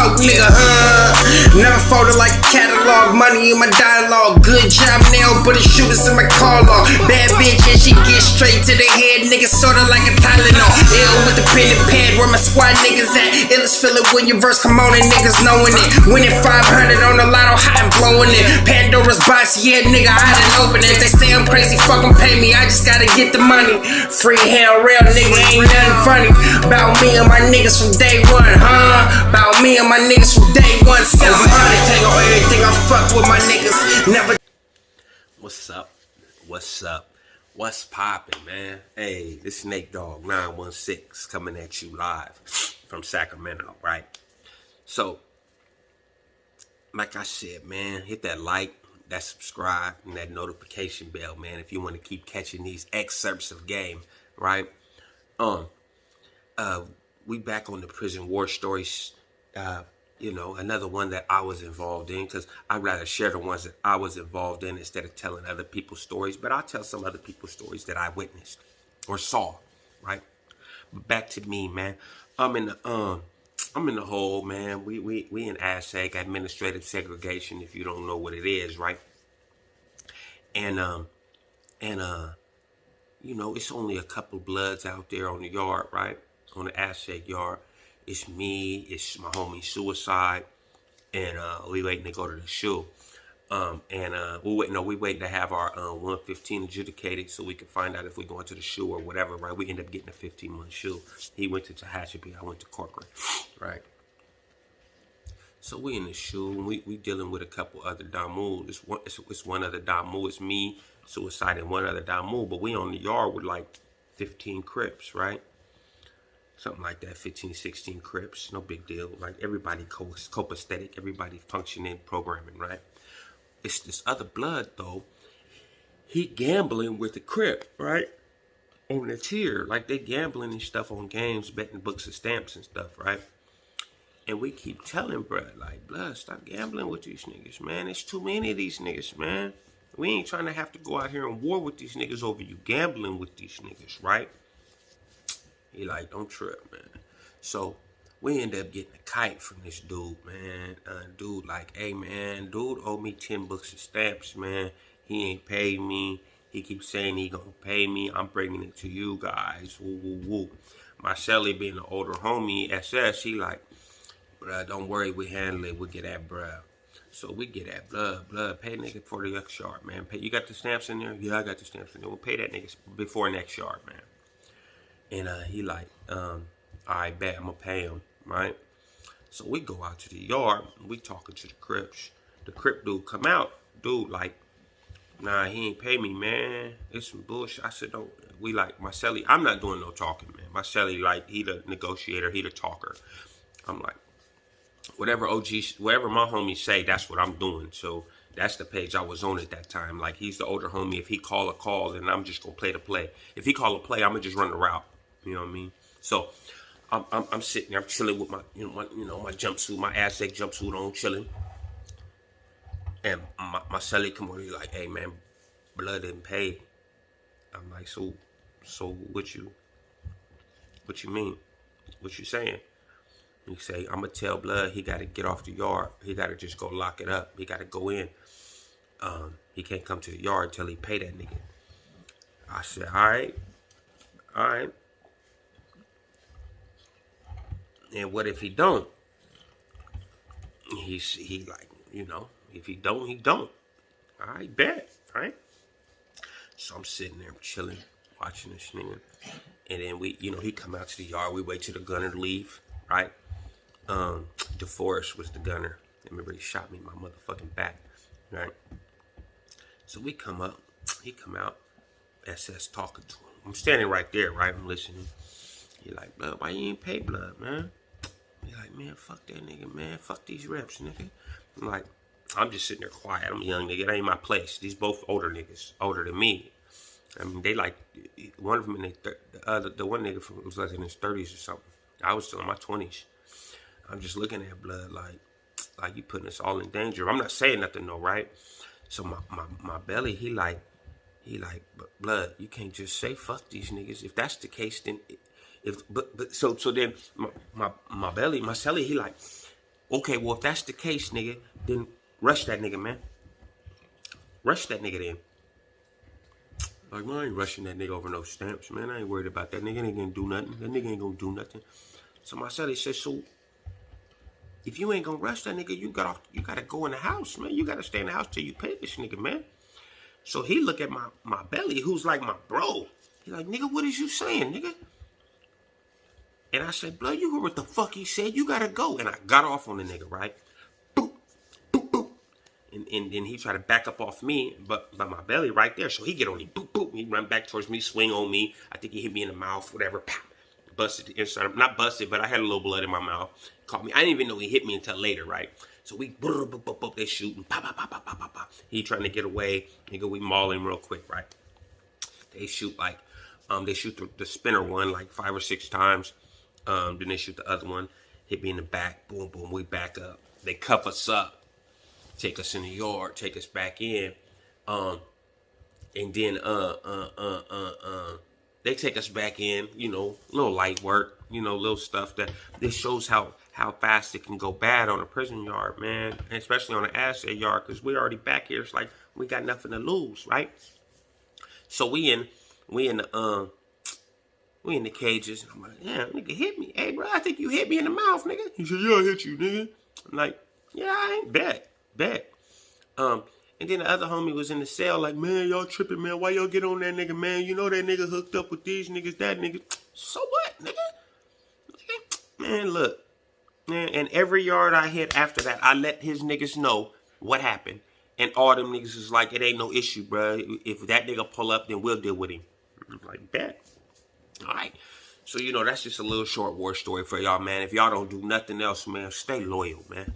coke, nigga, Never folded like a catalog, money in my dialogue. Good job now, but the shooters in my car log. Bad bitch and she get straight to the head, nigga, sorta like a Tylenol. Ill with the pen and pad, where my squad niggas at. Illest feeling when your verse come on and niggas knowing it. Winning 500 on the lotto, hot and blowing it. Pandora's box, yeah, nigga, I done open it. They say I'm crazy, fucking pay me, I just gotta get the money. Free hell, real nigga, ain't nothing funny. About me and my niggas from day one, About me and my niggas from day one. 700, take on everything, I fuck with my niggas. Never. What's up? What's up? What's poppin', man? Hey, this is NateDoggSac916 coming at you live from Sacramento, right? So, like I said, man, hit that like, that subscribe, and that notification bell, man, if you want to keep catching these excerpts of game, right? We back on the prison war stories, you know, another one that I was involved in, because I'd rather share the ones that I was involved in instead of telling other people's stories. But I'll tell some other people's stories that I witnessed or saw, right? But back to me, man. I'm in the hole, man. We in AdSeg, administrative segregation, if you don't know what it is, right? And you know, it's only a couple bloods out there on the yard, right? On the AdSeg yard. It's me, it's my homie Suicide, and we waiting to go to the shoe. We waiting to have our 115 adjudicated so we can find out if we're going to the shoe or whatever, right? We end up getting a 15-month shoe. He went to Cashapp, I went to Corcoran, right? So we in the shoe, and we dealing with a couple other Damu. It's one other Damu. It's me, Suicide, and one other Damu. But we on the yard with like 15 Crips, right? Something like that, 15, 16 Crips, no big deal. Like everybody copacetic, everybody functioning, programming, right? It's this other blood though. He gambling with the Crip, right? On the tier, like they gambling and stuff on games, betting books and stamps and stuff, right? And we keep telling bruh, like, blood, stop gambling with these niggas, man. There's too many of these niggas, man. We ain't trying to have to go out here and war with these niggas over you gambling with these niggas, right? He like, don't trip, man. So we end up getting a kite from this dude, man. Dude like, hey, man, dude owe me 10 books of stamps, man. He ain't paid me. He keeps saying he gonna pay me. I'm bringing it to you guys. Woo, woo, woo. My Shelly being an older homie, SS, he like, bruh, don't worry, we handle it. We get that, bruh. So we get that blood. Pay nigga for the next yard, man. You got the stamps in there? Yeah, I got the stamps in there. We'll pay that nigga before next yard, man. And he like, all right, bet, I'm gonna pay him, right? So we go out to the yard, we talking to the Crips. The Crip dude come out, dude like, nah, he ain't pay me, man. It's some bullshit. I said, don't. We like, Marcelli, I'm not doing no talking, man. Marcelli, like, he the negotiator, he the talker. I'm like, whatever my homies say, that's what I'm doing. So that's the page I was on at that time. Like, he's the older homie. If he call a call, then I'm just gonna play the play. If he call a play, I'm gonna just run the route. You know what I mean? So I'm sitting there, I'm chilling with my jumpsuit, my AdSeg jumpsuit on, chilling. And my celly come over, he's like, hey man, blood didn't pay. I'm like, so what you mean? What you saying? He say, I'm gonna tell blood he gotta get off the yard. He gotta just go lock it up. He gotta go in. He can't come to the yard until he pay that nigga. I said, all right. And what if he don't? He like, you know, if he don't, he don't. All right, bet, right? So I'm sitting there chilling, watching this nigga. And then he come out to the yard. We wait till the gunner to leave, right? DeForest was the gunner. Remember, he shot me in my motherfucking back, right? So we come up, he come out, SS talking to him. I'm standing right there, right? I'm listening. He like, blood, why you ain't pay blood, man? He like, man, fuck that nigga, man. Fuck these reps, nigga. I'm like, I'm just sitting there quiet. I'm a young nigga. That ain't my place. These both older niggas, older than me. I mean, they like, one of them, the one nigga was like in his 30s or something. I was still in my 20s. I'm just looking at blood like you putting us all in danger. I'm not saying nothing though, right? So my belly, he like, but blood, you can't just say fuck these niggas. If that's the case, then so then my belly, my celly, he like, Okay, well, if that's the case, nigga, then rush that nigga, man. Rush that nigga then. Like, man, I ain't rushing that nigga over no stamps, man. I ain't worried about that nigga. Ain't gonna do nothing. That nigga ain't gonna do nothing. So my son, he said, so if you ain't gonna rush that nigga, you gotta go in the house, man. You gotta stay in the house till you pay this nigga, man. So he look at my belly, who's like my bro. He like, nigga, what is you saying, nigga? And I said, blood, you heard what the fuck he said. You gotta go. And I got off on the nigga, right? Boop, boop, boop. And then he tried to back up off me, but my belly right there. So he get on me, boop, boop. He run back towards me, swing on me. I think he hit me in the mouth, whatever. Pop. Busted the inside. Not busted, but I had a little blood in my mouth. Caught me. I didn't even know he hit me until later, right? So we, boop, boop, boop, boop, they shooting. Pop, pop, pop, pop, pop, pop, pop. He trying to get away. Nigga, we maul him real quick, right? They shoot like, they shoot the spinner one like 5 or 6 times. Then they shoot the other one, hit me in the back, boom, boom, we back up. They cuff us up, take us in the yard, take us back in, and then they take us back in, you know, little light work, you know, little stuff that this shows how fast it can go bad on a prison yard, man, and especially on an AdSeg yard, because we're already back here. It's like we got nothing to lose, right? So we in the cages. I'm like, yeah, nigga hit me. Hey, bro, I think you hit me in the mouth, nigga. He said, yeah, I hit you, nigga. I'm like, yeah, I ain't bet. And then the other homie was in the cell like, man, y'all tripping, man. Why y'all get on that nigga, man? You know that nigga hooked up with these niggas, that nigga. So what, nigga? Man, look. Man, and every yard I hit after that, I let his niggas know what happened. And all them niggas is like, it ain't no issue, bro. If that nigga pull up, then we'll deal with him. I'm like, bet. All right. So, you know, that's just a little short war story for y'all, man. If y'all don't do nothing else, man, stay loyal, man.